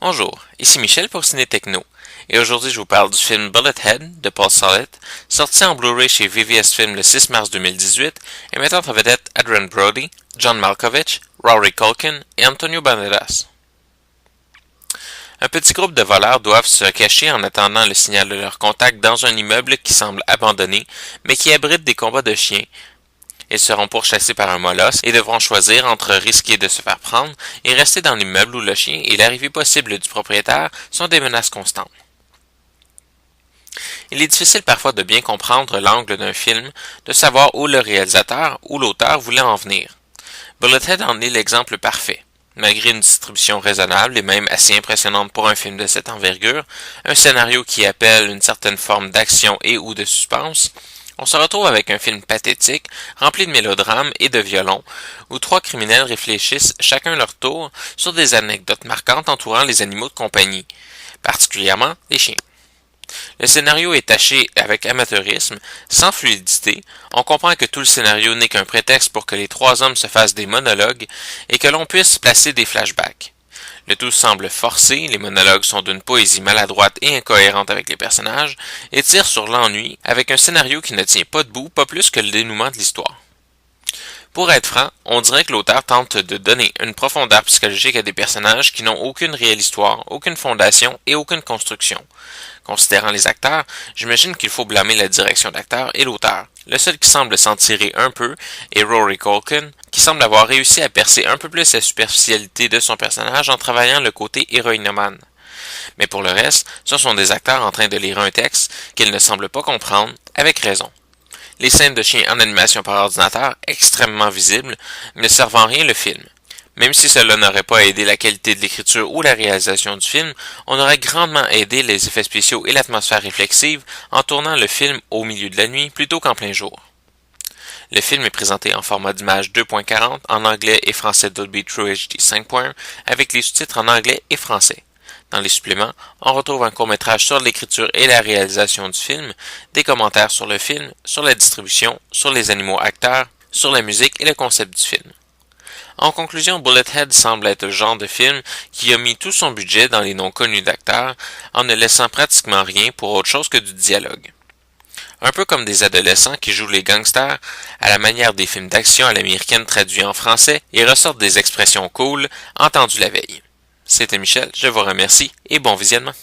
Bonjour, ici Michel pour Ciné Techno, et aujourd'hui je vous parle du film Bullethead de Paul Solet, sorti en Blu-ray chez VVS Film le 6 mars 2018 et mettant en vedette Adrian Brody, John Malkovich, Rory Culkin et Antonio Banderas. Un petit groupe de voleurs doivent se cacher en attendant le signal de leur contact dans un immeuble qui semble abandonné, mais qui abrite des combats de chiens. Ils seront pourchassés par un molosse et devront choisir entre risquer de se faire prendre et rester dans l'immeuble où le chien et l'arrivée possible du propriétaire sont des menaces constantes. Il est difficile parfois de bien comprendre l'angle d'un film, de savoir où le réalisateur ou l'auteur voulait en venir. Bullethead en est l'exemple parfait. Malgré une distribution raisonnable et même assez impressionnante pour un film de cette envergure, un scénario qui appelle une certaine forme d'action et ou de suspense, on se retrouve avec un film pathétique, rempli de mélodrames et de violons, où trois criminels réfléchissent chacun leur tour sur des anecdotes marquantes entourant les animaux de compagnie, particulièrement les chiens. Le scénario est taché avec amateurisme, sans fluidité, on comprend que tout le scénario n'est qu'un prétexte pour que les trois hommes se fassent des monologues et que l'on puisse placer des flashbacks. Le tout semble forcé, les monologues sont d'une poésie maladroite et incohérente avec les personnages, et tirent sur l'ennui, avec un scénario qui ne tient pas debout, pas plus que le dénouement de l'histoire. Pour être franc, on dirait que l'auteur tente de donner une profondeur psychologique à des personnages qui n'ont aucune réelle histoire, aucune fondation et aucune construction. Considérant les acteurs, j'imagine qu'il faut blâmer la direction d'acteur et l'auteur. Le seul qui semble s'en tirer un peu est Rory Culkin, qui semble avoir réussi à percer un peu plus la superficialité de son personnage en travaillant le côté héroïnomane. Mais pour le reste, ce sont des acteurs en train de lire un texte qu'ils ne semblent pas comprendre, avec raison. Les scènes de chiens en animation par ordinateur, extrêmement visibles, ne servent en rien le film. Même si cela n'aurait pas aidé la qualité de l'écriture ou la réalisation du film, on aurait grandement aidé les effets spéciaux et l'atmosphère réflexive en tournant le film au milieu de la nuit plutôt qu'en plein jour. Le film est présenté en format d'image 2.40 en anglais et français Dolby True HD 5.1 avec les sous-titres en anglais et français. Dans les suppléments, on retrouve un court-métrage sur l'écriture et la réalisation du film, des commentaires sur le film, sur la distribution, sur les animaux acteurs, sur la musique et le concept du film. En conclusion, Bullethead semble être le genre de film qui a mis tout son budget dans les noms connus d'acteurs en ne laissant pratiquement rien pour autre chose que du dialogue. Un peu comme des adolescents qui jouent les gangsters à la manière des films d'action à l'américaine traduits en français et ressortent des expressions cool entendues la veille. C'était Michel, je vous remercie et bon visionnement.